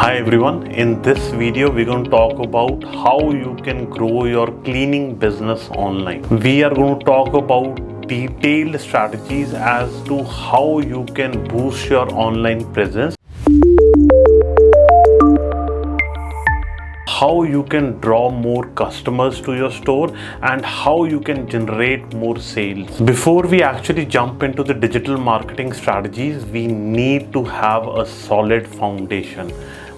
Hi everyone, in this video we're going to talk about how you can grow your cleaning business online. We are going to talk about detailed strategies as to how you can boost your online presence, how you can draw more customers to your store, and how you can generate more sales. Before we actually jump into the digital marketing strategies, we need to have a solid foundation.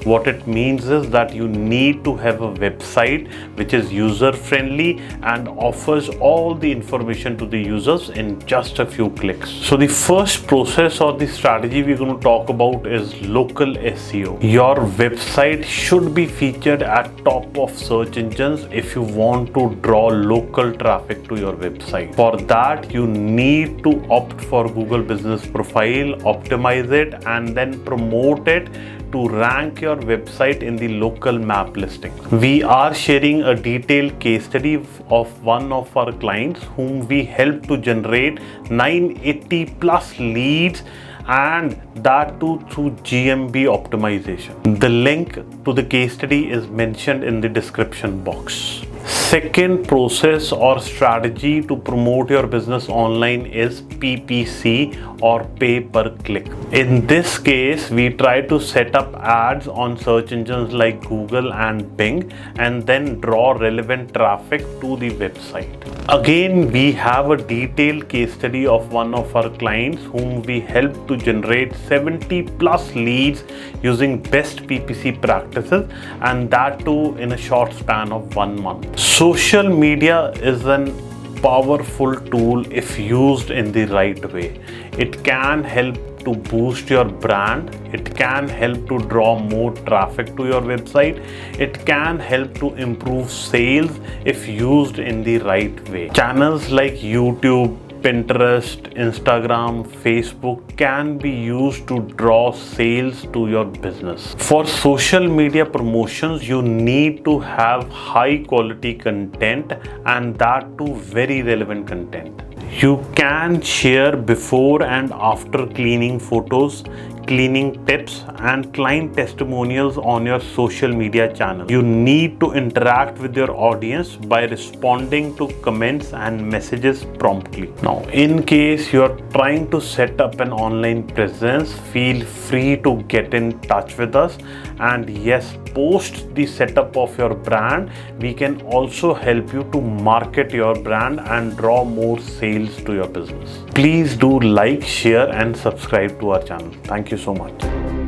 What it means is that you need to have a website which is user friendly and offers all the information to the users in just a few clicks. So the first process or the strategy we're going to talk about is local SEO. Your website should be featured at top of search engines if you want to draw local traffic to your website. For that, you need to opt for Google Business Profile, optimize it, and then promote it to rank your website in the local map listing. We are sharing a detailed case study of one of our clients whom we helped to generate 980 plus leads, and that too through GMB optimization. The link to the case study is mentioned in the description box. Second process or strategy to promote your business online is PPC or pay per click. In this case, we try to set up ads on search engines like Google and Bing and then draw relevant traffic to the website. Again, we have a detailed case study of one of our clients whom we helped to generate 70 plus leads using best PPC practices, and that too in a short span of 1 month. Social media is an powerful tool if used in the right way. It can help to boost your brand. It can help to draw more traffic to your website. It can help to improve sales if used in the right way. Channels like YouTube, Pinterest, Instagram, Facebook can be used to draw sales to your business. For social media promotions, you need to have high quality content, and that too very relevant content. You can share before and after cleaning photos, cleaning tips, and client testimonials on your social media channel. You need to interact with your audience by responding to comments and messages promptly. Now, in case you're trying to set up an online presence, feel free to get in touch with us. And yes, post the setup of your brand, we can also help you to market your brand and draw more sales to your business. Please do like, share, and subscribe to our channel. Thank you so much.